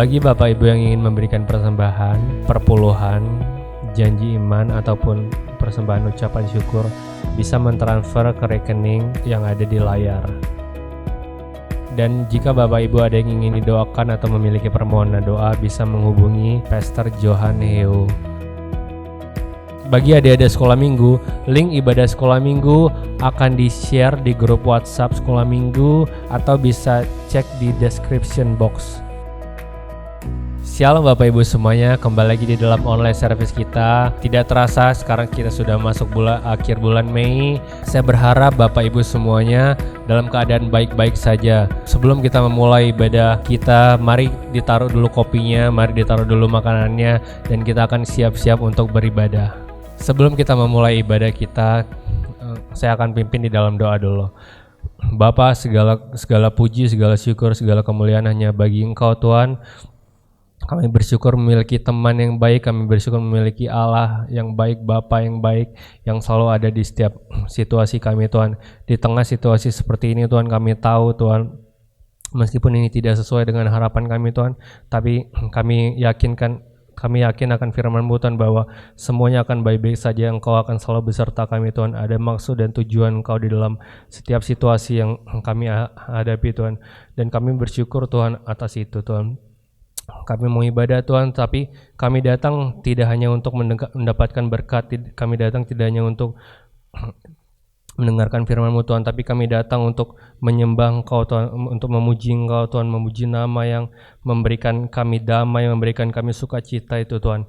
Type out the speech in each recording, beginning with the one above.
Bagi Bapak Ibu yang ingin memberikan persembahan, perpuluhan, janji iman ataupun persembahan ucapan syukur, bisa mentransfer ke rekening yang ada di layar. Dan jika Bapak Ibu ada yang ingin didoakan atau memiliki permohonan doa, bisa menghubungi Pastor Johan Heo. Bagi adik-adik sekolah minggu, link ibadah sekolah minggu akan di-share di grup WhatsApp sekolah minggu atau bisa cek di description box. Shalom Bapak Ibu semuanya, kembali lagi di dalam online service kita. Tidak terasa sekarang kita sudah masuk akhir bulan Mei. Saya berharap Bapak Ibu semuanya dalam keadaan baik-baik saja. Sebelum kita memulai ibadah kita, mari ditaruh dulu kopinya, mari ditaruh dulu makanannya, dan kita akan siap-siap untuk beribadah. Sebelum kita memulai ibadah kita, saya akan pimpin di dalam doa dulu. Bapa, segala puji, segala syukur, segala kemuliaan hanya bagi Engkau Tuhan. Kami bersyukur memiliki teman yang baik, kami bersyukur memiliki Allah yang baik, Bapa yang baik, yang selalu ada di setiap situasi kami Tuhan. Di tengah situasi seperti ini Tuhan, kami tahu Tuhan, meskipun ini tidak sesuai dengan harapan kami Tuhan, tapi kami yakin akan firman-Mu Tuhan bahwa semuanya akan baik-baik saja. Engkau akan selalu beserta kami Tuhan. Ada maksud dan tujuan Engkau di dalam setiap situasi yang kami hadapi Tuhan. Dan kami bersyukur Tuhan atas itu Tuhan. Kami mau ibadah Tuhan, tapi kami datang tidak hanya untuk mendapatkan berkat, kami datang tidak hanya untuk mendengarkan firman-Mu Tuhan, tapi kami datang untuk menyembah Engkau Tuhan, untuk memuji Engkau Tuhan, memuji nama yang memberikan kami damai, memberikan kami sukacita itu Tuhan.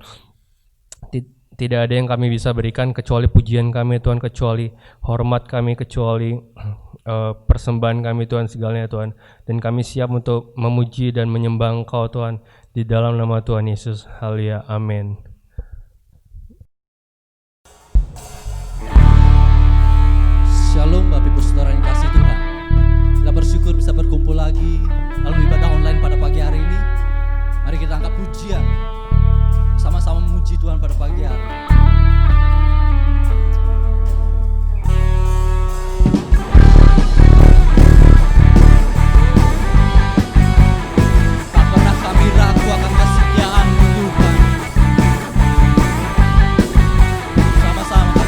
Tidak ada yang kami bisa berikan kecuali pujian kami Tuhan, kecuali hormat kami, kecuali persembahan kami Tuhan, segalanya Tuhan. Dan kami siap untuk memuji dan menyembah Engkau Tuhan di dalam nama Tuhan Yesus. Haleluya, amin. Shalom Bapak Ibu Saudara yang kasih Tuhan. Kita bersyukur bisa berkumpul lagi dalam ibadah online pada pagi hari ini. Mari kita angkat pujian, sama-sama memuji Tuhan pada pagi hari. Tak pernah kami ragu akan kesetiaan-Mu Tuhan. Sama-sama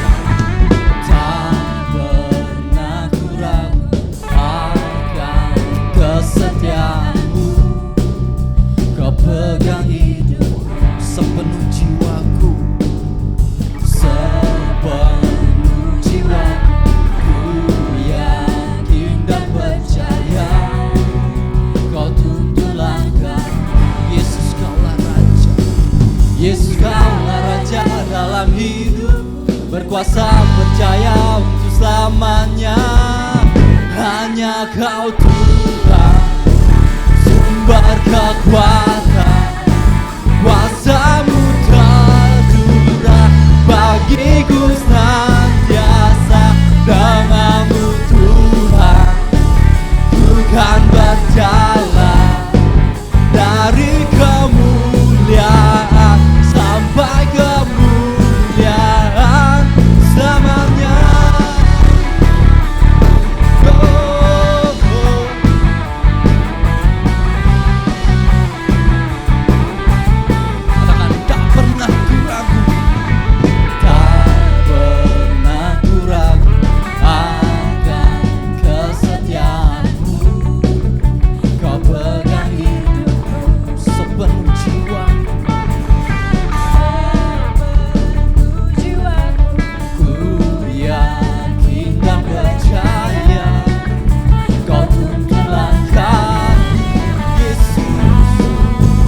tak pernah ku ragu akan kesetiaan-Mu. Kau pegang hidup sepenuh jiwaku, sepenuh jiwaku. Ku yakin dan percaya Kau tuntun langkah. Yesus Kaulah Raja, Yesus Kaulah Raja dalam hidup, berkuasa percaya untuk selamanya. Hanya Kau Tuhan, sumber kekuatan, kuasa-Mu tercurah bagiku senantiasa. Dengan-Mu Tuhan, ku kan berjalan dari kemuliaan sampai kemuliaan selamanya. Katakan tak pernah ku ragu, tak pernah ku ragu akan kesetiaan-Mu. Kau pegang hidupku sepenuh jiwa, ku yakin dan percaya Kau tuntun langkah.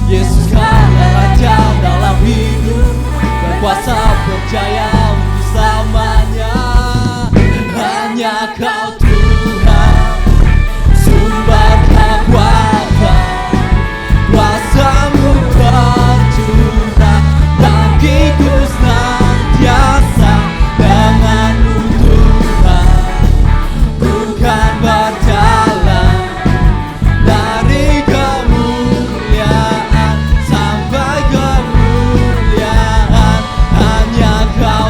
Yesus Kaulah Raja dalam hidup, berkuasa percaya untuk selamanya. Hanya Kau Tuhan, sumber kekuatan, kuasa-Mu tercurah bagiku senantiasa. Dengan-Mu Tuhan, ku kan berjalan dari kemuliaan sampai kemuliaan. Hanya Kau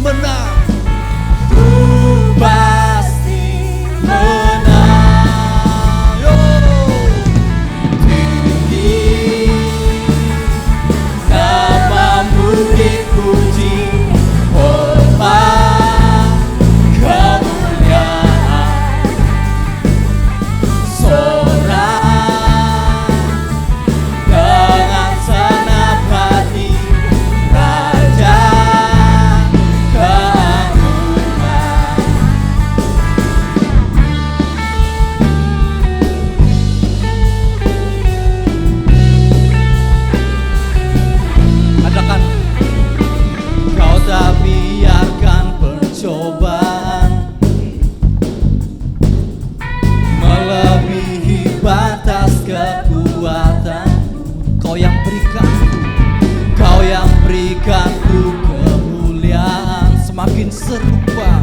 menang. Ku pasti menang. Yo. Tinggi namamu dipuji, hormat kemuliaan, sorak dengan senap hati, Raja keagungan. Katakan, kau tak biarkan pencobaan melebihi batas kekuatan. Kau yang berikanku kemuliaan, semakin serupa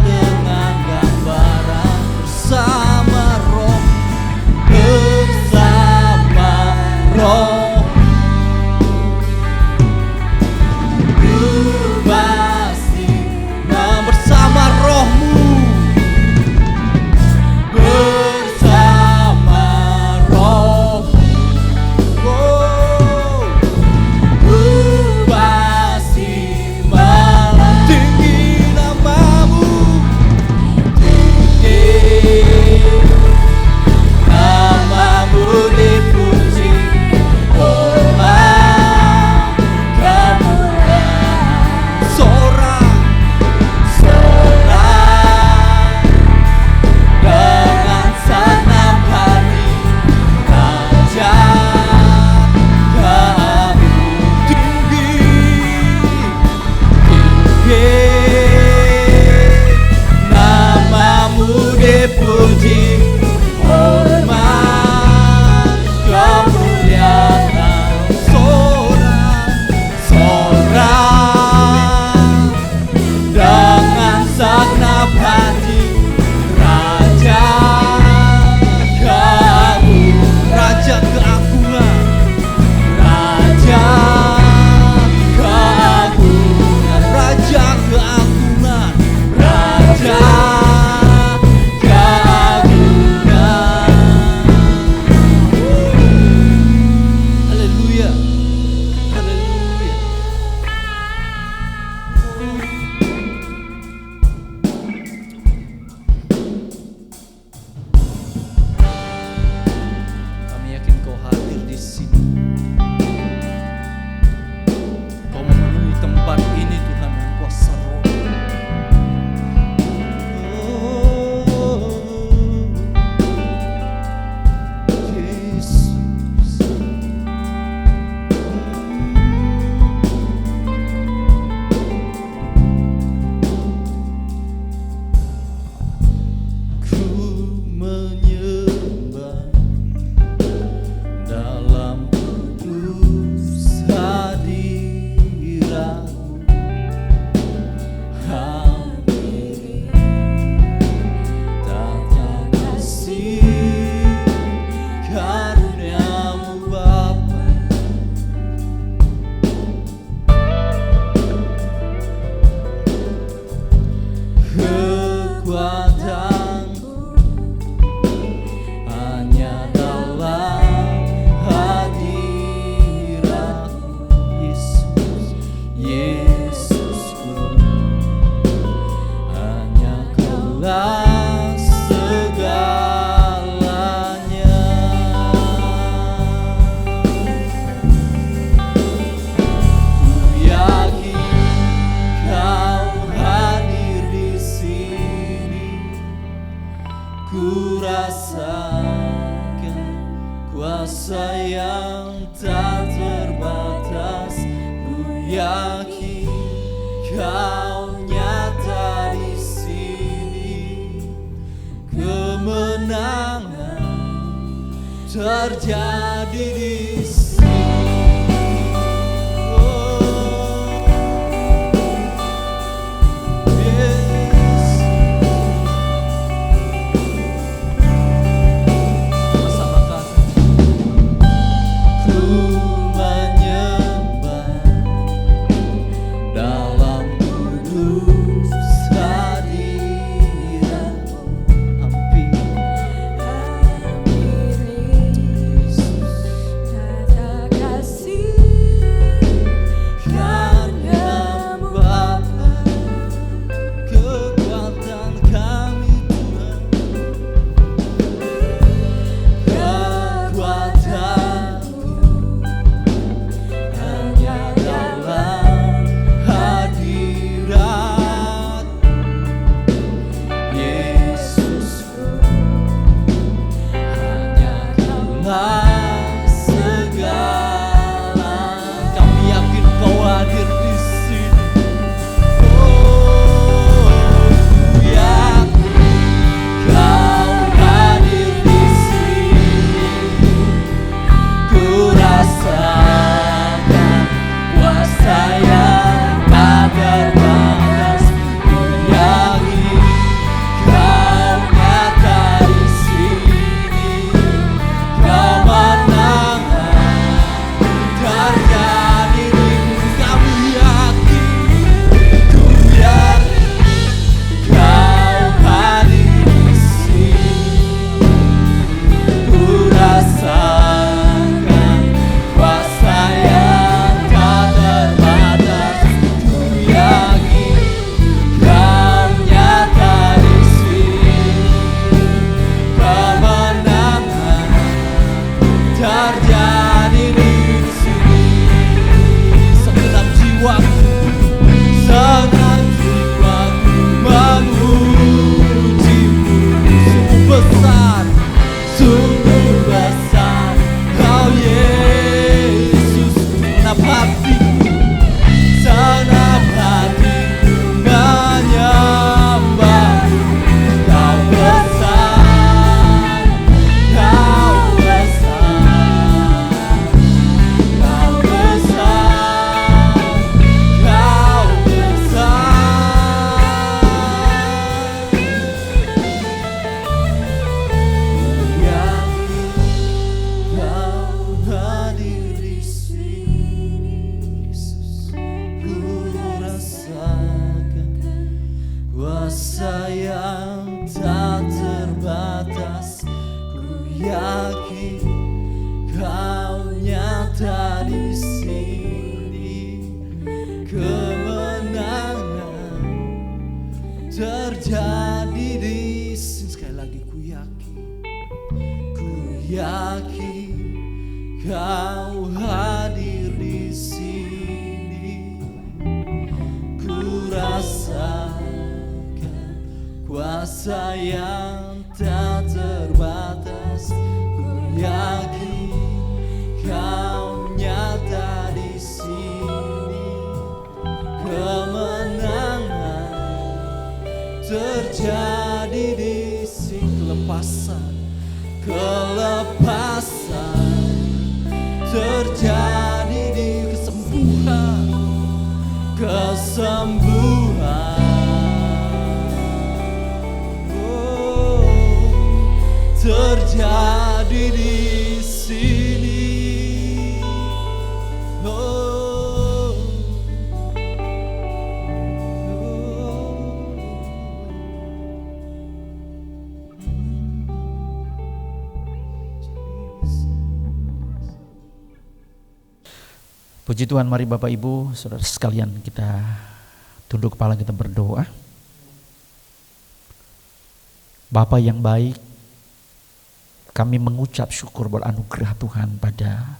dengan gambaran bersama roh, ku pasti bersama rohmu, bersama rohmu. Oh, ku pasti tinggi namamu, tinggi namamu dipuji, hormat kemuliaan, sorak dengan senap hati, Raja keagungan. Tinggi namamu dipuji, hormat kemuliaan, sorak dengan segenap hati, Raja keagungan, Raja keagungan, Raja keagungan, Raja keagungan, Raja keagungan. Haleluya, haleluya. Kami yakin kau hadir di sini. Kau memenuhi tempat ini, Tuhan yang kuasa roh. Oh, Yesus. Ku menyembah dalam kudus hadirat-Mu, hampiri tata kasih karunia-Mu Bapa. Kekuatanku hanya dalam hadirat-Mu, Yesus, Yesusku. Hanya Kaulah segalanya. Ku yakin Kau hadir di sini. Ku rasakan kuasa yang tak terbatas. Ku yakin Kau nyata di sini. Kemenangan terjadi di sini. Oh, yes. Sama-sama kata, ku menyembah yang tak terbatas. Ku yakin Kau nyata di sini. Kemenangan terjadi di sini. Sekali lagi ku yakin Kau hadir di sini. Ku rasakan kuasa yang tak terbatas. Ku yakin Kau nyata di sini. Kemenangan terjadi di sini. Kelepasan terjadi di kesembuhan. Oh, terjadi di sini. Oh, Puji Tuhan, mari Bapak Ibu, saudara sekalian, kita tunduk kepala, kita berdoa. Bapa yang baik, kami mengucap syukur beranugerah Tuhan pada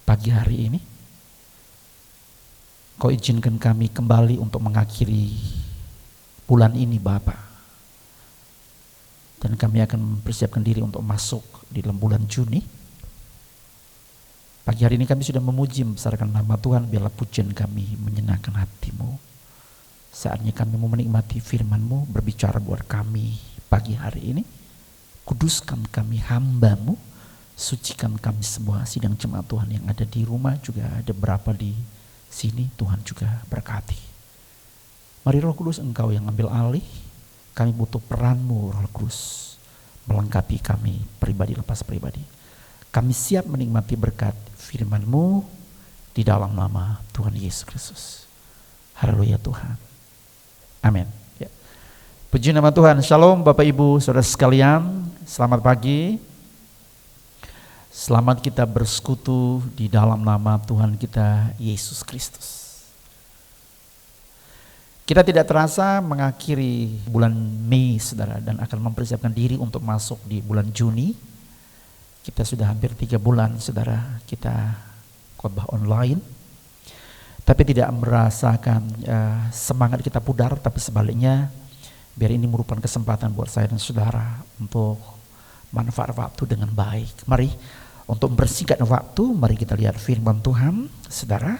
pagi hari ini. Kau izinkan kami kembali untuk mengakhiri bulan ini Bapa. Dan kami akan mempersiapkan diri untuk masuk di dalam bulan Juni. Pagi hari ini kami sudah memuji membesarkan nama Tuhan, biarlah pujian kami menyenangkan hati-Mu. Saatnya kami mau menikmati firman-Mu, berbicara buat kami pagi hari ini. Kuduskan kami hamba-Mu, sucikan kami semua sidang jemaat Tuhan yang ada di rumah, juga ada berapa di sini, Tuhan juga berkati. Mari Roh Kudus, Engkau yang ambil alih, kami butuh peran-Mu Roh Kudus, melengkapi kami pribadi lepas pribadi. Kami siap menikmati berkat firman-Mu di dalam nama Tuhan Yesus Kristus. Haleluya Tuhan. Amin. Ya. Puji nama Tuhan. Shalom Bapak Ibu saudara sekalian. Selamat pagi. Selamat kita bersekutu di dalam nama Tuhan kita Yesus Kristus. Kita tidak terasa mengakhiri bulan Mei saudara, dan akan mempersiapkan diri untuk masuk di bulan Juni. Kita sudah hampir 3 bulan saudara kita khotbah online, tapi tidak merasakan semangat kita pudar, tapi sebaliknya biar ini merupakan kesempatan buat saya dan saudara untuk manfaat waktu dengan baik. Mari untuk mempersingkat waktu, mari kita lihat firman Tuhan saudara.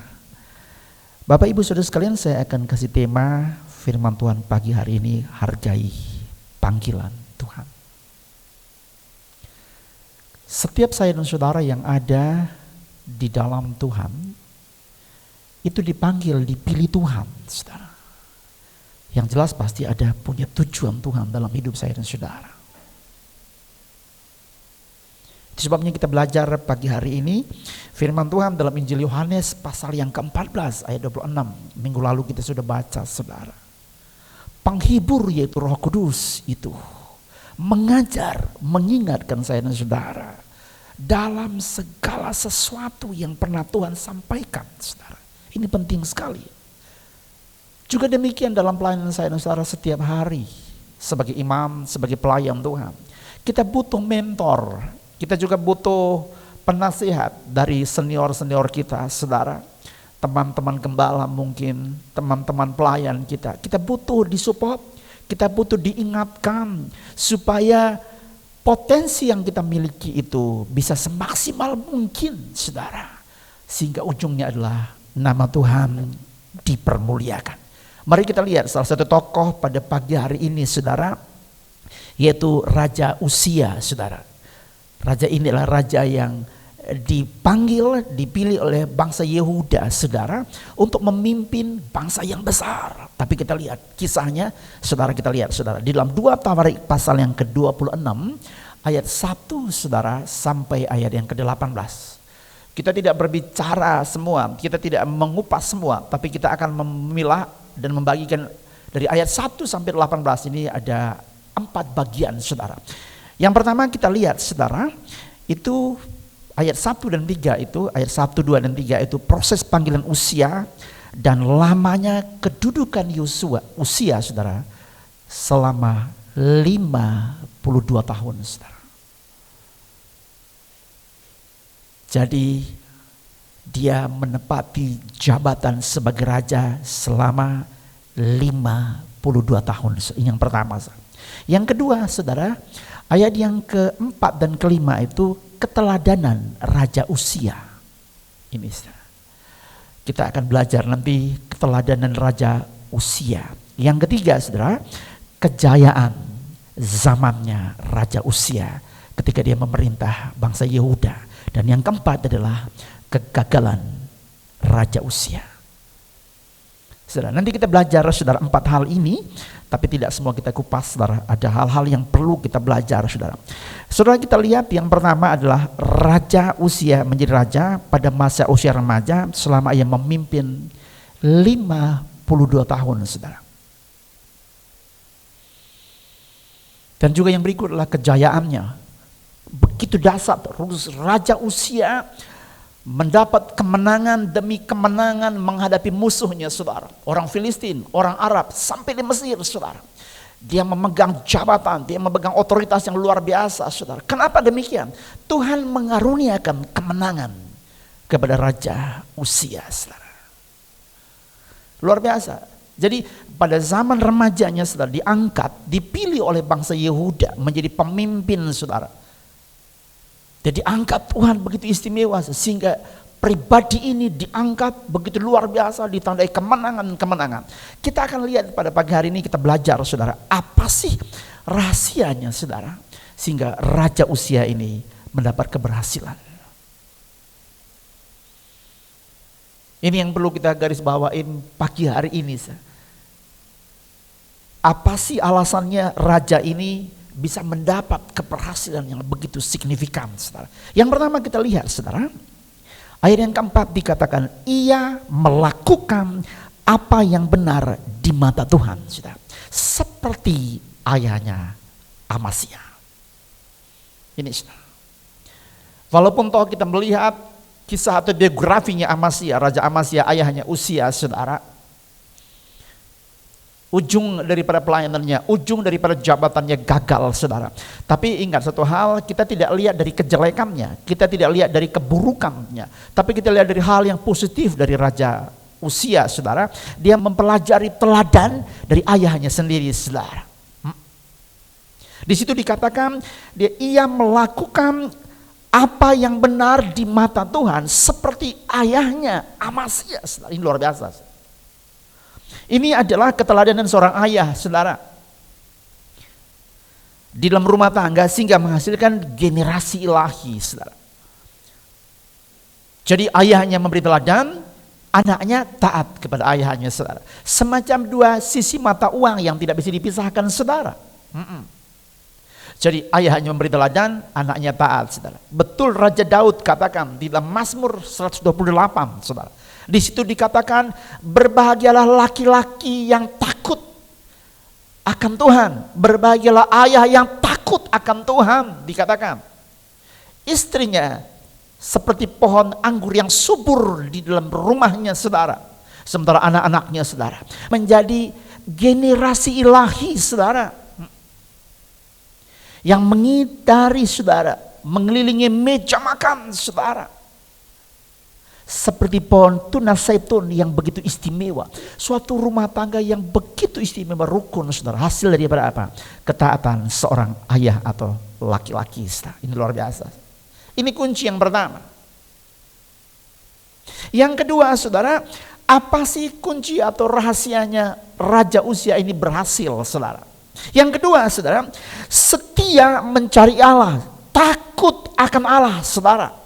Bapak Ibu saudara sekalian, saya akan kasih tema firman Tuhan pagi hari ini, hargai panggilan Tuhan. Setiap saya dan saudara yang ada di dalam Tuhan itu dipanggil, dipilih Tuhan, saudara. Yang jelas pasti ada punya tujuan Tuhan dalam hidup saya dan saudara. Itu sebabnya kita belajar pagi hari ini firman Tuhan dalam Injil Yohanes pasal yang ke-14 ayat 26. Minggu lalu kita sudah baca saudara. Penghibur yaitu Roh Kudus itu mengajar, mengingatkan saya dan saudara dalam segala sesuatu yang pernah Tuhan sampaikan, saudara. Ini penting sekali. Juga demikian dalam pelayanan saya dan saudara setiap hari sebagai imam, sebagai pelayan Tuhan. Kita butuh mentor, kita juga butuh penasihat dari senior-senior kita, saudara. Teman-teman gembala mungkin, teman-teman pelayan kita. Kita butuh disupport. Kita butuh diingatkan supaya potensi yang kita miliki itu bisa semaksimal mungkin, saudara. Sehingga ujungnya adalah nama Tuhan dipermuliakan. Mari kita lihat salah satu tokoh pada pagi hari ini, saudara, yaitu Raja Uzia, saudara. Raja ini adalah raja yang dipanggil, dipilih oleh bangsa Yehuda, saudara, untuk memimpin bangsa yang besar. Tapi kita lihat kisahnya, saudara, kita lihat saudara, di dalam 2 Tawarik pasal yang ke-26 ayat 1 saudara sampai ayat yang ke-18. Kita tidak berbicara semua, kita tidak mengupas semua, tapi kita akan memilah dan membagikan Dari ayat 1 sampai 18 ini ada 4 bagian, saudara. Yang pertama kita lihat, saudara, itu ayat 1 dan 3 itu, ayat 1, 2, dan 3 itu proses panggilan Uzia dan lamanya kedudukan Uzia, saudara, selama 52 tahun, saudara. Jadi dia menepati jabatan sebagai raja selama 52 tahun. Yang pertama. Yang kedua, saudara, ayat yang keempat dan kelima itu keteladanan Raja Uzia. Ini, saudara. Kita akan belajar nanti keteladanan Raja Uzia. Yang ketiga, saudara, kejayaan zamannya Raja Uzia ketika dia memerintah bangsa Yehuda. Dan yang keempat adalah kegagalan Raja Uzia. Saudara, nanti kita belajar, saudara, 4 hal ini, tapi tidak semua kita kupas, saudara. Ada hal-hal yang perlu kita belajar, saudara. Saudara, kita lihat yang pertama adalah Raja Uzia menjadi raja pada masa usia remaja selama ia memimpin 52 tahun, saudara. Dan juga yang berikut adalah kejayaannya. Begitu dahsyat, Raja Uzia mendapat kemenangan demi kemenangan menghadapi musuhnya, saudara. Orang Filistin, orang Arab, sampai di Mesir, saudara. Dia memegang jabatan, dia memegang otoritas yang luar biasa, saudara. Kenapa demikian? Tuhan mengaruniakan kemenangan kepada Raja Uzia, saudara. Luar biasa. Jadi pada zaman remajanya, saudara, diangkat, dipilih oleh bangsa Yehuda menjadi pemimpin, saudara. Jadi angkat Tuhan begitu istimewa sehingga pribadi ini diangkat begitu luar biasa, ditandai kemenangan-kemenangan. Kita akan lihat pada pagi hari ini, kita belajar, saudara, apa sih rahasianya, saudara, sehingga Raja Uzia ini mendapat keberhasilan. Ini yang perlu kita garis bawain pagi hari ini. Apa sih alasannya raja ini bisa mendapat keberhasilan yang begitu signifikan, saudara? Yang pertama kita lihat, saudara, ayat yang keempat dikatakan ia melakukan apa yang benar di mata Tuhan, saudara, seperti ayahnya Amasya. Ini, saudara. Walaupun toh kita melihat kisah atau biografinya Amasya, Raja Amasya, ayahnya Uzia, saudara, ujung daripada pelayanannya, ujung daripada jabatannya gagal, saudara. Tapi ingat satu hal, kita tidak lihat dari kejelekannya, kita tidak lihat dari keburukannya, tapi kita lihat dari hal yang positif dari Raja Uzia, saudara. Dia mempelajari teladan dari ayahnya sendiri, saudara. Di situ dikatakan ia melakukan apa yang benar di mata Tuhan seperti ayahnya Amasya, saudara. Ini luar biasa. Ini adalah keteladanan seorang ayah, saudara, di dalam rumah tangga sehingga menghasilkan generasi ilahi, saudara. Jadi ayahnya memberi teladan, anaknya taat kepada ayahnya, saudara. Semacam dua sisi mata uang yang tidak bisa dipisahkan, saudara. Jadi ayahnya memberi teladan, anaknya taat, saudara. Betul Raja Daud katakan di dalam Mazmur 128, saudara. Di situ dikatakan berbahagialah laki-laki yang takut akan Tuhan, berbahagialah ayah yang takut akan Tuhan, dikatakan. Istrinya seperti pohon anggur yang subur di dalam rumahnya, saudara. Sementara anak-anaknya, saudara, menjadi generasi ilahi, saudara, yang mengitari, saudara, mengelilingi meja makan, saudara. Seperti pohon tunas zaitun yang begitu istimewa. Suatu rumah tangga yang begitu istimewa, rukun, saudara. Hasil daripada apa? Ketaatan seorang ayah atau laki-laki, saudara. Ini luar biasa. Ini kunci yang pertama. Yang kedua, saudara, apa sih kunci atau rahasianya Raja Uzia ini berhasil, saudara? Yang kedua, saudara, setia mencari Allah, takut akan Allah, saudara.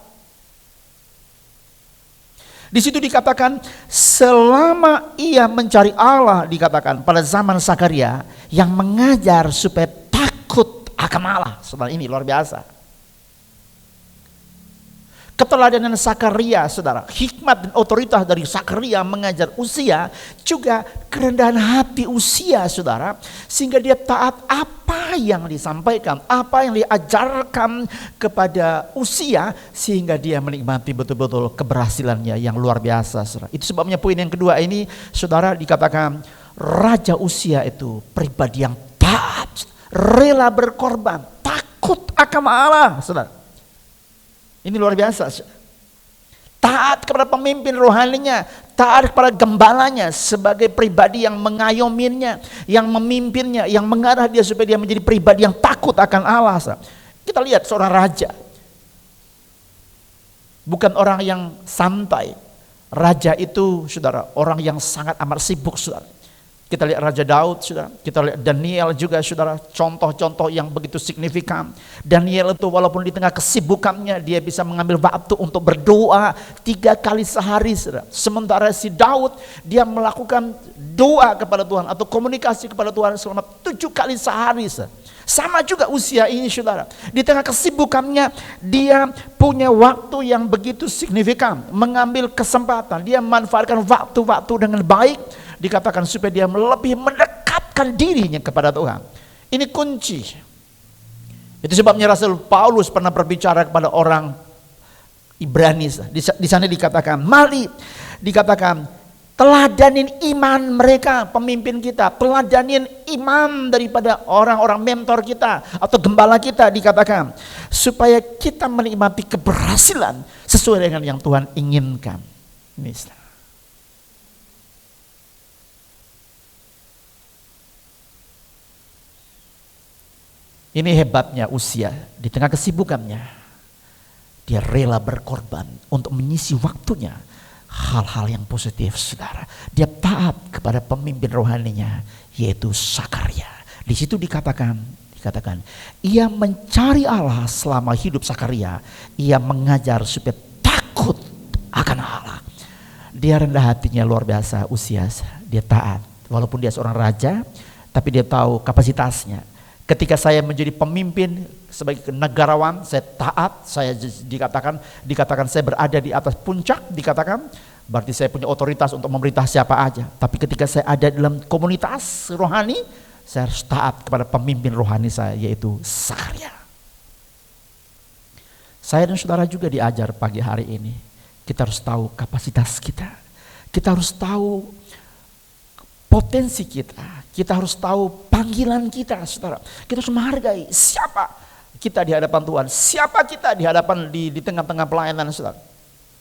Di situ dikatakan selama ia mencari Allah, dikatakan pada zaman Zakaria yang mengajar supaya takut akan Allah. Saudara, ini luar biasa. Keteladanan Zakaria, saudara, hikmat dan otoritas dari Zakaria mengajar Uzia, juga kerendahan hati Uzia, saudara, sehingga dia taat apa yang disampaikan, apa yang diajarkan kepada Uzia, sehingga dia menikmati betul-betul keberhasilannya yang luar biasa, saudara. Itu sebabnya poin yang kedua ini, saudara, dikatakan Raja Uzia itu pribadi yang taat, rela berkorban, takut akan Allah, saudara. Ini luar biasa. Taat kepada pemimpin rohaninya, taat kepada gembalanya sebagai pribadi yang mengayominya, yang memimpinnya, yang mengarah dia supaya dia menjadi pribadi yang takut akan Allah. Kita lihat seorang raja, bukan orang yang santai. Raja itu, saudara, orang yang sangat amat sibuk, saudara. Kita lihat Raja Daud, saudara. Kita lihat Daniel juga, saudara. Contoh-contoh yang begitu signifikan. Daniel itu walaupun di tengah kesibukannya, dia bisa mengambil waktu untuk berdoa 3 kali sehari, saudara. Sementara si Daud, dia melakukan doa kepada Tuhan atau komunikasi kepada Tuhan selama 7 kali sehari, saudara. Sama juga Uzia ini, saudara. Di tengah kesibukannya, dia punya waktu yang begitu signifikan. Mengambil kesempatan, dia memanfaatkan waktu-waktu dengan baik. Dikatakan supaya dia lebih mendekatkan dirinya kepada Tuhan. Ini kunci. Itu sebabnya Rasul Paulus pernah berbicara kepada orang Ibrani. Di sana dikatakan, mari, dikatakan, teladanin iman mereka, pemimpin kita, teladanin iman daripada orang-orang mentor kita atau gembala kita, dikatakan, supaya kita menikmati keberhasilan sesuai dengan yang Tuhan inginkan. Misalnya. Ini hebatnya Uzia, di tengah kesibukannya, dia rela berkorban untuk mengisi waktunya hal-hal yang positif, saudara. Dia taat kepada pemimpin rohaninya, yaitu Zakaria. Di situ dikatakan, ia mencari Allah selama hidup Zakaria. Ia mengajar supaya takut akan Allah. Dia rendah hatinya luar biasa, Uzia. Dia taat, walaupun dia seorang raja, tapi dia tahu kapasitasnya. Ketika saya menjadi pemimpin sebagai negarawan, saya taat, saya dikatakan saya berada di atas puncak, dikatakan berarti saya punya otoritas untuk memerintah siapa aja. Tapi ketika saya ada dalam komunitas rohani, saya harus taat kepada pemimpin rohani saya, yaitu Zakaria. Saya dan saudara juga diajar pagi hari ini, kita harus tahu kapasitas kita, kita harus tahu potensi kita harus tahu panggilan kita, saudara. Kita harus menghargai siapa kita di hadapan Tuhan, siapa kita di hadapan di tengah-tengah pelayanan, saudara.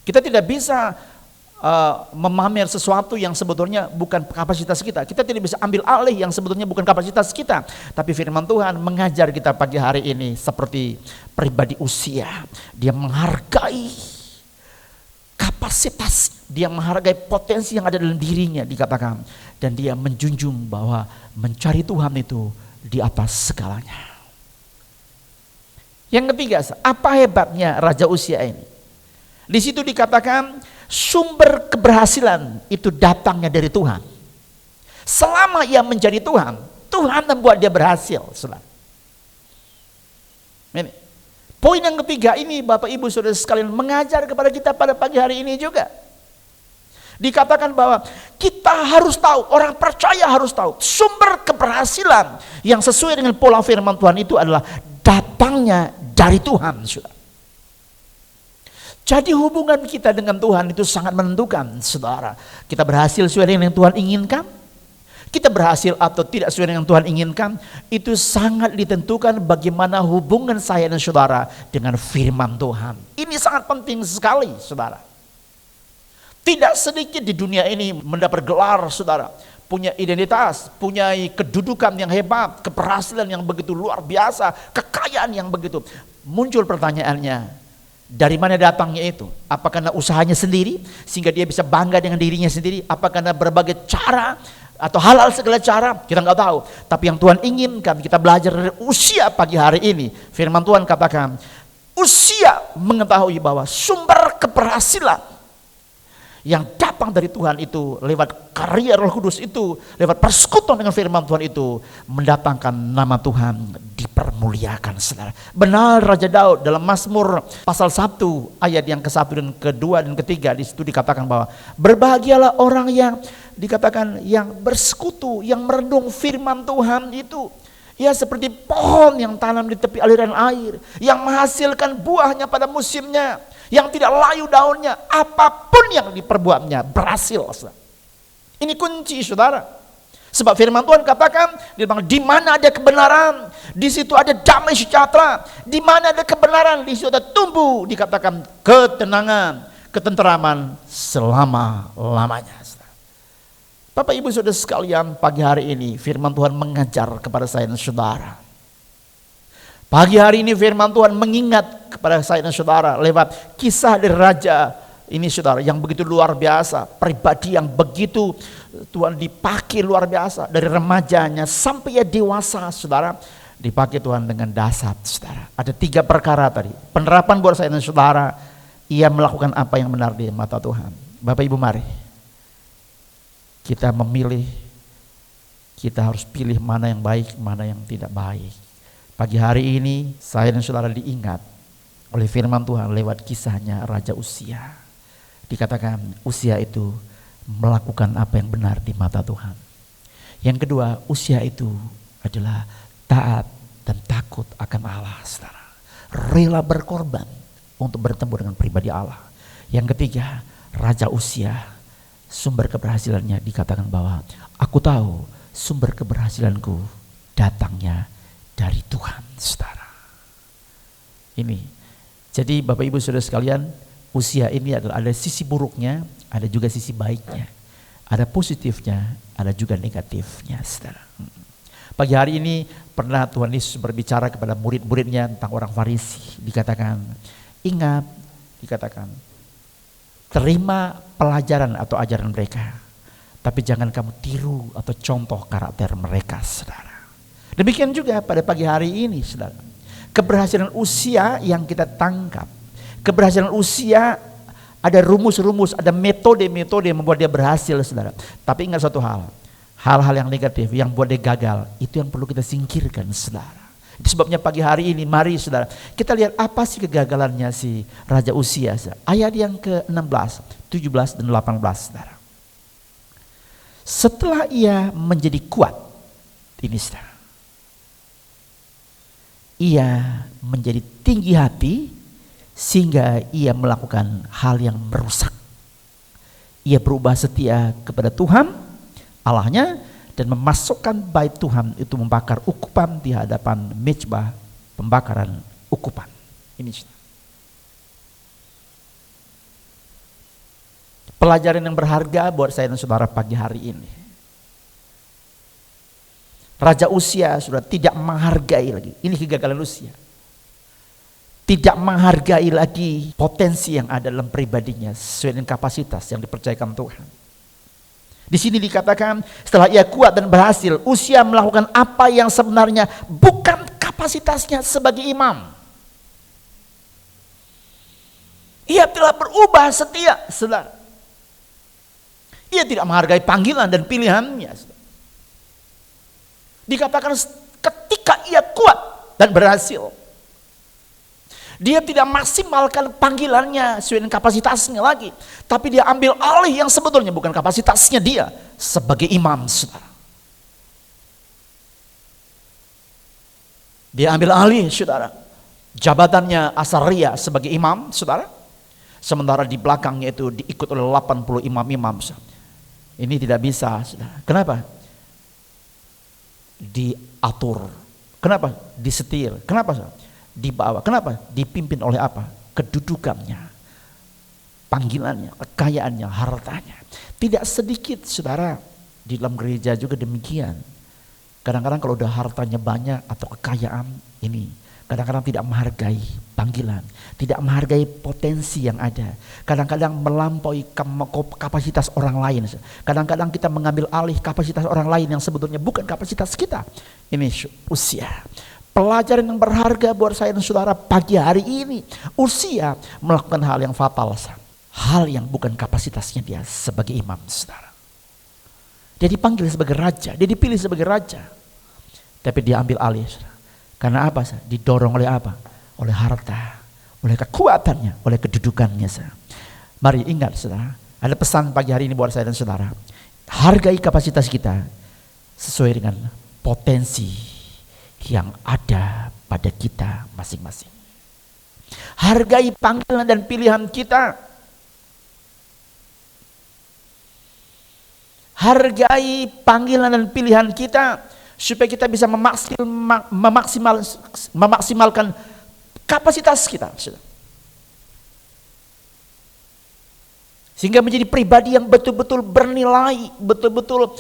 Kita tidak bisa memamer sesuatu yang sebetulnya bukan kapasitas kita. Kita tidak bisa ambil alih yang sebetulnya bukan kapasitas kita. Tapi firman Tuhan mengajar kita pagi hari ini seperti pribadi Uzia. Dia menghargai kapasitas, dia menghargai potensi yang ada dalam dirinya, dikatakan. Dan dia menjunjung bahwa mencari Tuhan itu di atas segalanya. Yang ketiga, apa hebatnya Raja Uzia ini? Di situ dikatakan sumber keberhasilan itu datangnya dari Tuhan. Selama ia menjadi Tuhan, Tuhan membuat dia berhasil. Ini. Poin yang ketiga ini Bapak Ibu Saudara sekalian mengajar kepada kita pada pagi hari ini juga. Dikatakan bahwa kita harus tahu, orang percaya harus tahu sumber keberhasilan yang sesuai dengan pola firman Tuhan itu adalah datangnya dari Tuhan, saudara. Jadi hubungan kita dengan Tuhan itu sangat menentukan, saudara. Kita berhasil sesuai dengan yang Tuhan inginkan, kita berhasil atau tidak sesuai dengan yang Tuhan inginkan, itu sangat ditentukan bagaimana hubungan saya dan saudara dengan firman Tuhan. Ini sangat penting sekali, saudara. Tidak sedikit di dunia ini mendapat gelar, saudara, punya identitas, punya kedudukan yang hebat, keberhasilan yang begitu luar biasa, kekayaan yang begitu. Muncul pertanyaannya, dari mana datangnya itu? Apakah karena usahanya sendiri sehingga dia bisa bangga dengan dirinya sendiri? Apakah karena berbagai cara atau halal segala cara? Kita nggak tahu. Tapi yang Tuhan inginkan kita belajar dari Uzia pagi hari ini. Firman Tuhan katakan, Uzia mengetahui bahwa sumber keberhasilan yang datang dari Tuhan itu lewat karya Roh Kudus itu, lewat persekutuan dengan firman Tuhan itu mendatangkan nama Tuhan dipermuliakan, saudara. Benar Raja Daud dalam Mazmur pasal 1 ayat yang ke-1 dan ke-2 dan ke-3 di situ dikatakan bahwa berbahagialah orang yang dikatakan yang bersekutu, yang merenung firman Tuhan itu. Ya seperti pohon yang tanam di tepi aliran air, yang menghasilkan buahnya pada musimnya, yang tidak layu daunnya, apapun yang diperbuatnya berhasil. Ini kunci, saudara. Sebab firman Tuhan katakan, di mana ada kebenaran, di situ ada damai sejahtera. Di mana ada kebenaran, di situ ada tumbuh, dikatakan ketenangan, ketenteraman selama-lamanya. Bapak Ibu Saudara sekalian, pagi hari ini firman Tuhan mengajar kepada saya dan saudara. Pagi hari ini firman Tuhan mengingat kepada saya dan saudara lewat kisah dari raja ini, saudara, yang begitu luar biasa, pribadi yang begitu Tuhan dipakai luar biasa, dari remajanya sampai ya dewasa, saudara, dipakai Tuhan dengan dahsyat, saudara. Ada 3 perkara tadi, penerapan buat saya dan saudara, ia melakukan apa yang benar di mata Tuhan. Bapak Ibu, mari kita memilih, kita harus pilih mana yang baik, mana yang tidak baik. Pagi hari ini saya dan saudara diingat oleh firman Tuhan lewat kisahnya Raja Uzia. Dikatakan Uzia itu melakukan apa yang benar di mata Tuhan. Yang kedua, Uzia itu adalah taat dan takut akan Allah, saudara. Rela berkorban untuk bertemu dengan pribadi Allah. Yang ketiga, Raja Uzia, sumber keberhasilannya dikatakan bahwa aku tahu sumber keberhasilanku datangnya dari Tuhan, saudara. Ini, jadi Bapak Ibu Saudara sekalian, Uzia ini adalah ada sisi buruknya, ada juga sisi baiknya, ada positifnya, ada juga negatifnya, saudara. Pagi hari ini pernah Tuhan Yesus berbicara kepada murid-muridnya tentang orang Farisi. Dikatakan, ingat, dikatakan, terima pelajaran atau ajaran mereka, tapi jangan kamu tiru atau contoh karakter mereka, saudara. Demikian juga pada pagi hari ini, saudara. Keberhasilan Uzia yang kita tangkap, keberhasilan Uzia ada rumus-rumus, ada metode-metode yang membuat dia berhasil, saudara. Tapi ingat satu hal, hal-hal yang negatif yang buat dia gagal, itu yang perlu kita singkirkan, saudara. Itu sebabnya pagi hari ini, mari saudara, kita lihat apa sih kegagalannya si Raja Uzia. Ayat yang ke-16, 17 dan 18, saudara. Setelah ia menjadi kuat, ini saudara, ia menjadi tinggi hati sehingga ia melakukan hal yang merusak. Ia berubah setia kepada Tuhan Allahnya dan memasukkan bait Tuhan itu membakar ukupan di hadapan mezbah pembakaran ukupan. Ini pelajaran yang berharga buat saya dan saudara pagi hari ini. Raja Uzia sudah tidak menghargai lagi, ini kegagalan Uzia. Tidak menghargai lagi potensi yang ada dalam pribadinya sesuai dengan kapasitas yang dipercayakan Tuhan. Di sini dikatakan setelah ia kuat dan berhasil, Uzia melakukan apa yang sebenarnya bukan kapasitasnya sebagai imam. Ia telah berubah setia, saudara. Ia tidak menghargai panggilan dan pilihannya, saudara. Dikatakan ketika ia kuat dan berhasil, dia tidak maksimalkan panggilannya sesuai dengan kapasitasnya lagi, tapi dia ambil alih yang sebetulnya bukan kapasitasnya dia sebagai imam, saudara. Dia ambil alih, saudara, jabatannya Asaria sebagai imam, saudara. Sementara di belakangnya itu diikut oleh 80 imam-imam. Ini tidak bisa, saudara. Kenapa? Diatur. Kenapa? Disetir. Kenapa? Dibawa. Kenapa? Dipimpin oleh apa? Kedudukannya, panggilannya, kekayaannya, hartanya. Tidak sedikit, saudara, di dalam gereja juga demikian. Kadang-kadang kalau udah hartanya banyak atau kekayaan ini, kadang-kadang tidak menghargai panggilan, tidak menghargai potensi yang ada. Kadang-kadang melampaui kapasitas orang lain. Kadang-kadang kita mengambil alih kapasitas orang lain yang sebetulnya bukan kapasitas kita. Ini Uzia. Pelajaran yang berharga buat saya dan saudara pagi hari ini. Uzia melakukan hal yang fatal. hal yang bukan kapasitasnya dia sebagai imam, saudara. Dia dipanggil sebagai raja, dia dipilih sebagai raja. Tapi dia ambil alih, saudara. Karena apa? Saudara? Didorong oleh apa? Oleh harta, oleh kekuatannya, oleh kedudukannya, saudara. Mari ingat, saudara, ada pesan pagi hari ini buat saya dan saudara. Hargai kapasitas kita sesuai dengan potensi yang ada pada kita masing-masing. Hargai panggilan dan pilihan kita. Hargai panggilan dan pilihan kita supaya kita bisa memaksimalkan kapasitas kita. Sehingga menjadi pribadi yang betul-betul bernilai, betul-betul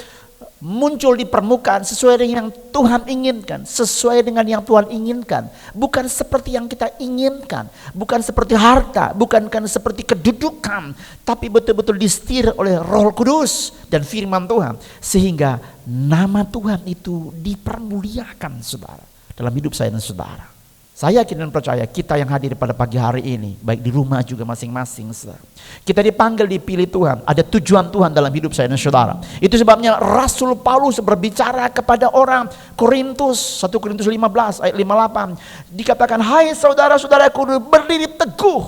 muncul di permukaan sesuai dengan yang Tuhan inginkan, sesuai dengan yang Tuhan inginkan, bukan seperti yang kita inginkan, bukan seperti harta, bukan seperti kedudukan, tapi betul-betul disetir oleh Roh Kudus dan firman Tuhan, sehingga nama Tuhan itu dipermuliakan, saudara, dalam hidup saya dan saudara. Saya yakin dan percaya kita yang hadir pada pagi hari ini, baik di rumah juga masing-masing, saudara, kita dipanggil, dipilih Tuhan, ada tujuan Tuhan dalam hidup saya dan saudara. Itu sebabnya Rasul Paulus berbicara kepada orang Korintus, 1 Korintus 15 ayat 58, dikatakan, hai saudara-saudaraku, berdiri teguh,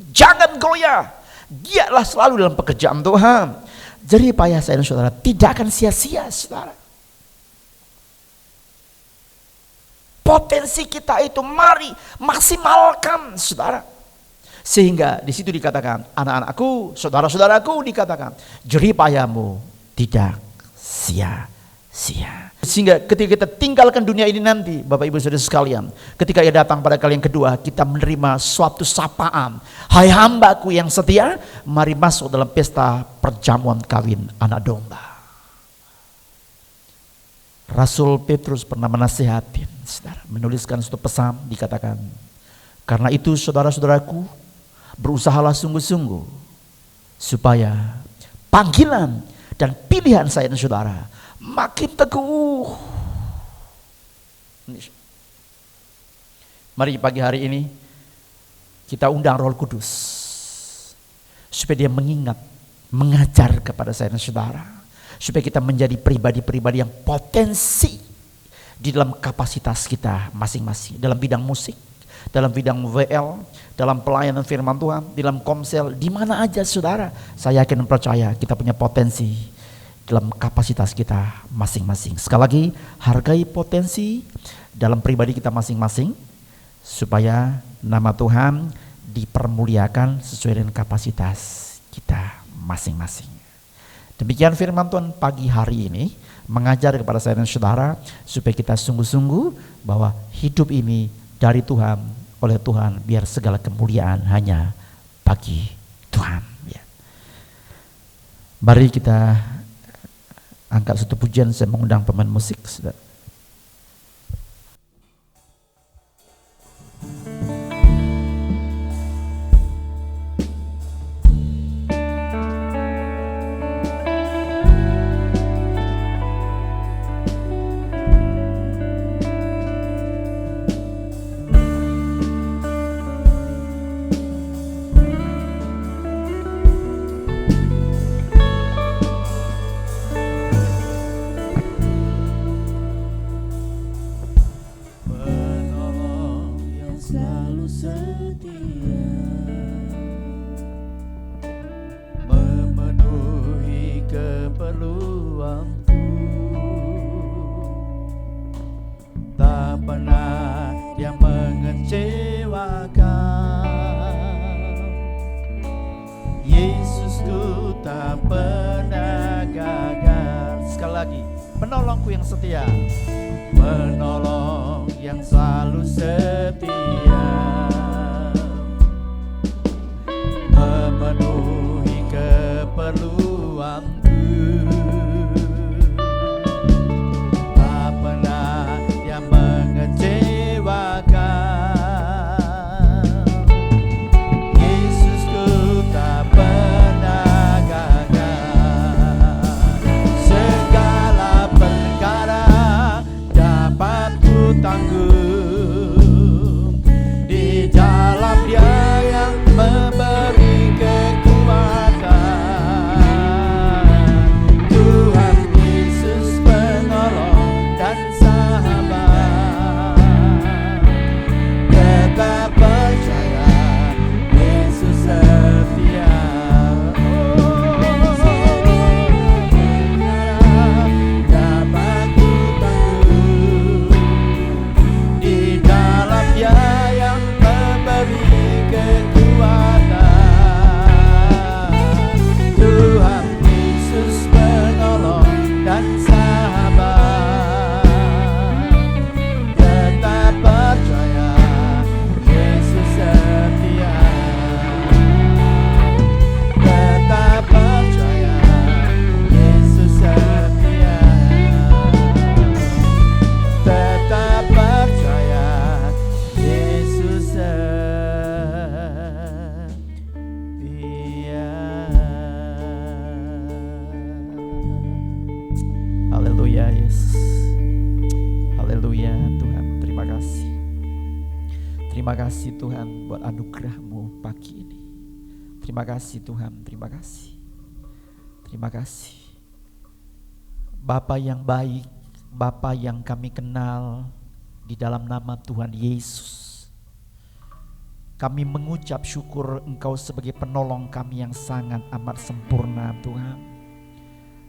jangan goyah, giatlah selalu dalam pekerjaan Tuhan. Jerih payah saya dan saudara tidak akan sia-sia, saudara. Potensi kita itu mari maksimalkan, saudara. Sehingga di situ dikatakan, anak-anakku, saudara-saudaraku, dikatakan jerih payahmu tidak sia-sia. Sehingga ketika kita tinggalkan dunia ini nanti, Bapak Ibu Saudara sekalian, ketika ia datang pada kali yang kedua, kita menerima suatu sapaan. Hai hambaku yang setia, mari masuk dalam pesta perjamuan kawin anak domba. Rasul Petrus pernah menasihatin, saudara, menuliskan suatu pesan, dikatakan, karena itu saudara-saudaraku, berusahalah sungguh-sungguh supaya panggilan dan pilihan saya dan saudara makin teguh. Mari pagi hari ini kita undang Roh Kudus supaya dia mengingat, mengajar kepada saya dan saudara, supaya kita menjadi pribadi-pribadi yang potensi di dalam kapasitas kita masing-masing, dalam bidang musik, dalam bidang WL, dalam pelayanan firman Tuhan, di dalam komsel, di mana aja, saudara. Saya yakin dan percaya kita punya potensi dalam kapasitas kita masing-masing. Sekali lagi, hargai potensi dalam pribadi kita masing-masing supaya nama Tuhan dipermuliakan sesuai dengan kapasitas kita masing-masing. Demikian firman Tuhan pagi hari ini mengajar kepada saya dan saudara supaya kita sungguh-sungguh bahwa hidup ini dari Tuhan, oleh Tuhan, biar segala kemuliaan hanya bagi Tuhan. Ya. Mari kita angkat satu pujian, saya mengundang pemain musik, saudara. Penolongku yang setia, penolong yang selalu setia, memenuhi keperluanku. Tak pernah dia mengecewakan. Yesusku tak pernah gagal. Segala perkara dapat ku tanggung di dan sabar. Tetap percaya Yesus setia. Tetap percaya Yesus setia. Tetap percaya Yesus setia. Haleluya Yesus. Haleluya Tuhan, terima kasih. Terima kasih Tuhan buat anugerah-Mu pagi ini. Terima kasih Tuhan, terima kasih. Terima kasih. Bapa yang baik, Bapa yang kami kenal di dalam nama Tuhan Yesus. Kami mengucap syukur Engkau sebagai penolong kami yang sangat amat sempurna Tuhan.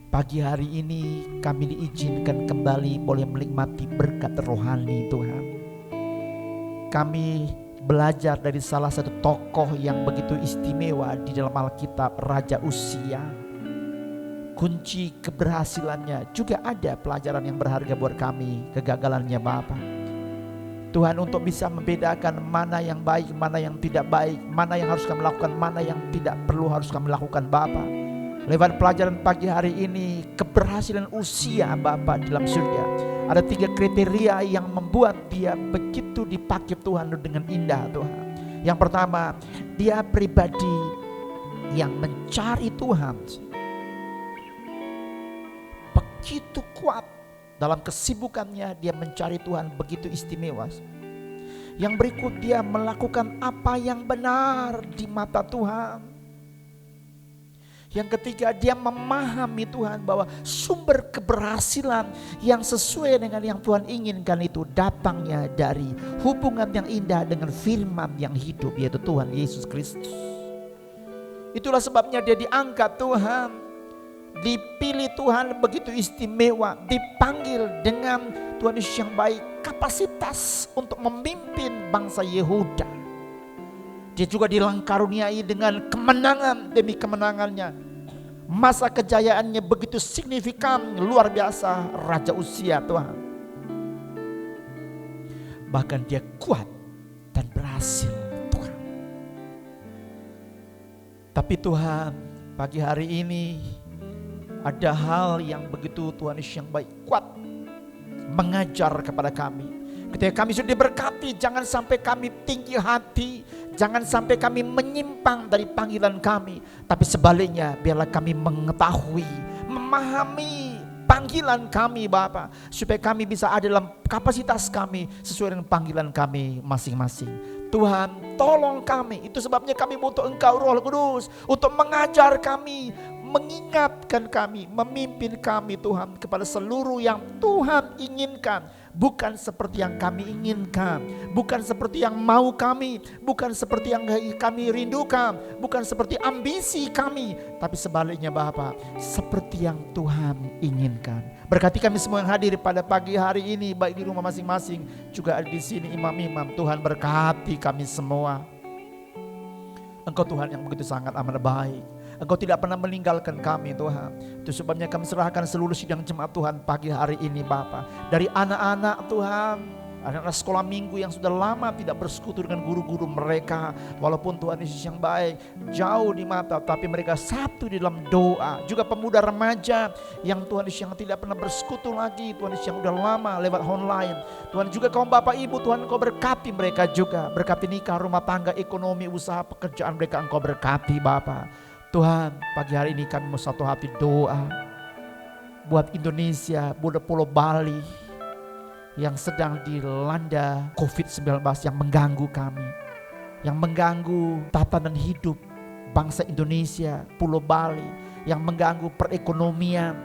Pagi hari ini kami diizinkan kembali boleh menikmati berkat rohani Tuhan. Kami belajar dari salah satu tokoh yang begitu istimewa di dalam Alkitab, Raja Uzia. Kunci keberhasilannya juga ada pelajaran yang berharga buat kami, kegagalannya Bapa. Tuhan, untuk bisa membedakan mana yang baik, mana yang tidak baik, mana yang harus kami lakukan, mana yang tidak perlu harus kami lakukan Bapa. Lewat pelajaran pagi hari ini, keberhasilan Uzia Bapa di dalam surga, ada 3 kriteria yang membuat dia begitu dipakai Tuhan dengan indah Tuhan. Yang pertama, dia pribadi yang mencari Tuhan, begitu kuat dalam kesibukannya, dia mencari Tuhan begitu istimewa. Yang berikut, dia melakukan apa yang benar di mata Tuhan. Yang ketiga, dia memahami Tuhan bahwa sumber keberhasilan yang sesuai dengan yang Tuhan inginkan itu datangnya dari hubungan yang indah dengan firman yang hidup, yaitu Tuhan Yesus Kristus. Itulah sebabnya dia diangkat Tuhan, dipilih Tuhan begitu istimewa, dipanggil dengan Tuhan Yesus yang baik, kapasitas untuk memimpin bangsa Yehuda. Dia juga dilengkaruniai dengan kemenangan demi kemenangannya. Masa kejayaannya begitu signifikan, luar biasa Raja Uzia Tuhan. Bahkan dia kuat dan berhasil Tuhan. Tapi Tuhan, pagi hari ini ada hal yang begitu Tuhan Yesus yang baik, kuat mengajar kepada kami. Ketika kami sudah diberkati, jangan sampai kami tinggi hati, jangan sampai kami menyimpang dari panggilan kami. Tapi sebaliknya, biarlah kami mengetahui, memahami panggilan kami Bapa, supaya kami bisa ada dalam kapasitas kami sesuai dengan panggilan kami masing-masing. Tuhan, tolong kami. Itu sebabnya kami butuh Engkau Roh Kudus untuk mengajar kami, mengingatkan kami, memimpin kami Tuhan kepada seluruh yang Tuhan inginkan. Bukan seperti yang kami inginkan, bukan seperti yang mau kami, bukan seperti yang kami rindukan, bukan seperti ambisi kami, tapi sebaliknya Bapa, seperti yang Tuhan inginkan. Berkati kami semua yang hadir pada pagi hari ini, baik di rumah masing-masing, juga ada di sini imam-imam. Tuhan berkati kami semua. Engkau Tuhan yang begitu sangat amat baik. Engkau tidak pernah meninggalkan kami Tuhan. Itu sebabnya kami serahkan seluruh sidang jemaat Tuhan pagi hari ini Bapa. Dari anak-anak Tuhan, anak-anak sekolah minggu yang sudah lama tidak bersekutu dengan guru-guru mereka. Walaupun Tuhan Yesus yang baik jauh di mata, tapi mereka satu di dalam doa. Juga pemuda remaja yang Tuhan Yesus yang tidak pernah bersekutu lagi, Tuhan Yesus yang sudah lama lewat online. Tuhan juga kaum bapak ibu, Tuhan Engkau berkati mereka juga. Berkati nikah, rumah tangga, ekonomi, usaha, pekerjaan mereka Engkau berkati Bapa. Tuhan, pagi hari ini kami mau satu hati doa buat Indonesia, buat Pulau Bali yang sedang dilanda COVID-19 yang mengganggu kami, yang mengganggu tatanan hidup bangsa Indonesia, Pulau Bali, yang mengganggu perekonomian,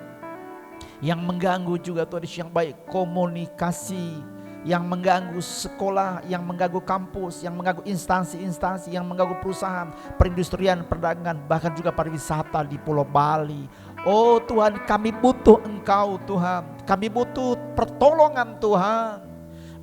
yang mengganggu juga Tuhan yang baik komunikasi, yang mengganggu sekolah, yang mengganggu kampus, yang mengganggu instansi-instansi, yang mengganggu perusahaan, perindustrian, perdagangan, bahkan juga pariwisata di Pulau Bali. Oh Tuhan, kami butuh Engkau Tuhan, kami butuh pertolongan Tuhan.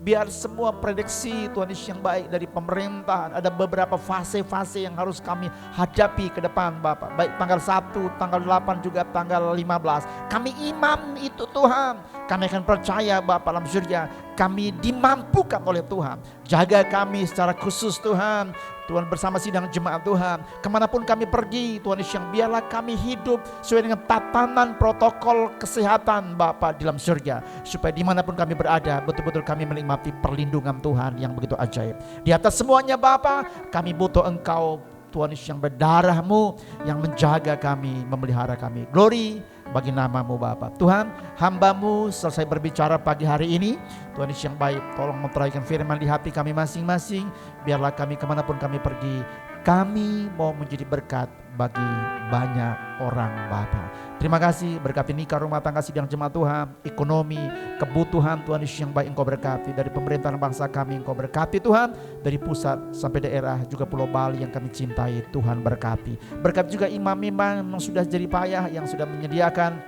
Biar semua prediksi Tuhan Yesus yang baik dari pemerintah, ada beberapa fase-fase yang harus kami hadapi ke depan Bapak. Baik tanggal 1, tanggal 8 juga tanggal 15. Kami iman itu Tuhan. Kami akan percaya Bapak dalam surga. Kami dimampukan oleh Tuhan. Jaga kami secara khusus Tuhan. Tuhan bersama sidang jemaat Tuhan. Kemanapun kami pergi Tuhan Yesus yang biarlah kami hidup sesuai dengan tatanan protokol kesehatan Bapa di dalam surga. Supaya dimanapun kami berada betul-betul kami menikmati perlindungan Tuhan yang begitu ajaib. Di atas semuanya Bapa, kami butuh Engkau Tuhan Yesus yang berdarah-Mu yang menjaga kami, memelihara kami. Glory bagi nama-Mu Bapa. Tuhan, hamba-Mu selesai berbicara pagi hari ini. Tuhan Yesus yang baik, tolong memperhatikan firman di hati kami masing-masing. Biarlah kami kemanapun kami pergi, kami mau menjadi berkat bagi banyak orang Bapa. Terima kasih, berkati nikah rumah tangga sidang jemaat Tuhan, ekonomi, kebutuhan Tuhan Yesus yang baik Engkau berkati. Dari pemerintahan bangsa kami Engkau berkati Tuhan. Dari pusat sampai daerah juga Pulau Bali yang kami cintai Tuhan berkati. Berkat juga imam-imam yang sudah jadi payah, yang sudah menyediakan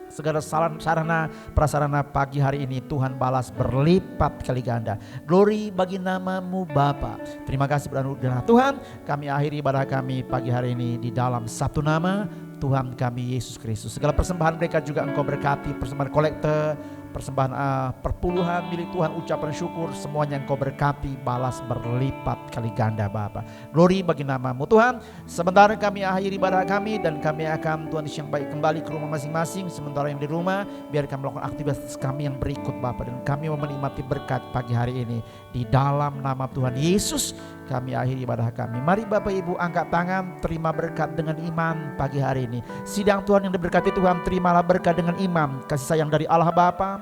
segala sarana prasarana pagi hari ini. Tuhan balas berlipat kali ganda. Glory bagi nama-Mu Bapa. Terima kasih beranugerah Tuhan. Kami akhiri ibadah kami pagi hari ini di dalam satu nama Tuhan kami Yesus Kristus. Segala persembahan mereka juga Engkau berkati, persembahan kolektor, persembahan perpuluhan milik Tuhan, ucapan syukur, semuanya Engkau berkati, balas berlipat kali ganda Bapa. Glory bagi nama-Mu Tuhan. Sementara kami akhiri ibadah kami dan kami akan Tuhan Yesus yang baik kembali ke rumah masing-masing. Sementara yang di rumah biar kami melakukan aktivitas kami yang berikut Bapa, dan kami mau menikmati berkat pagi hari ini di dalam nama Tuhan Yesus. Kami akhiri ibadah kami. Mari Bapak Ibu angkat tangan, terima berkat dengan iman pagi hari ini. Sidang Tuhan yang diberkati Tuhan, terimalah berkat dengan iman, kasih sayang dari Allah Bapa,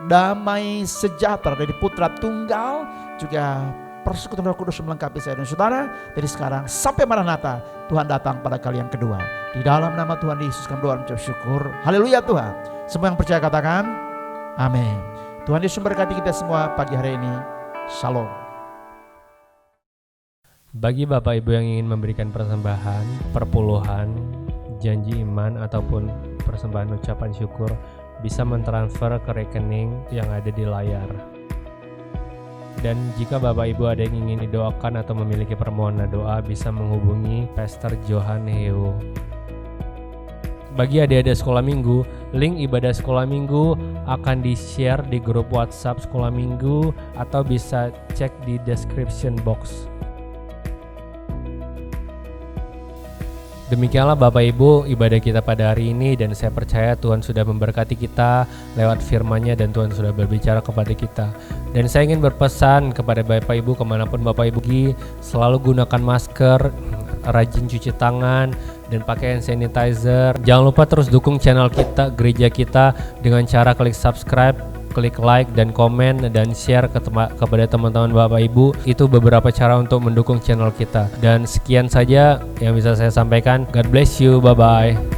damai sejahtera dari Putra Tunggal, juga persekutuan Roh Kudus melengkapi saya dan saudara dari sekarang sampai Maranatha. Tuhan datang pada kali yang kedua. Di dalam nama Tuhan Yesus kami doa mengucap syukur. Haleluya Tuhan. Semua yang percaya katakan amin. Tuhan Yesus memberkati kita semua pagi hari ini. Shalom. Bagi Bapak Ibu yang ingin memberikan persembahan, perpuluhan, janji iman ataupun persembahan ucapan syukur, bisa mentransfer ke rekening yang ada di layar. Dan jika Bapak Ibu ada yang ingin didoakan atau memiliki permohonan doa, bisa menghubungi Pastor Johan Heu. Bagi adik-adik sekolah minggu, link ibadah sekolah minggu akan di-share di grup WhatsApp sekolah minggu atau bisa cek di description box. Demikianlah Bapak Ibu ibadah kita pada hari ini, dan saya percaya Tuhan sudah memberkati kita lewat firman-Nya dan Tuhan sudah berbicara kepada kita. Dan saya ingin berpesan kepada Bapak Ibu kemanapun Bapak Ibu pergi, selalu gunakan masker, rajin cuci tangan, dan pakai hand sanitizer. Jangan lupa terus dukung channel kita, gereja kita, dengan cara klik subscribe, klik like dan komen dan share kepada teman-teman Bapak Ibu. Itu beberapa cara untuk mendukung channel kita. Dan sekian saja yang bisa saya sampaikan. God bless you. Bye bye.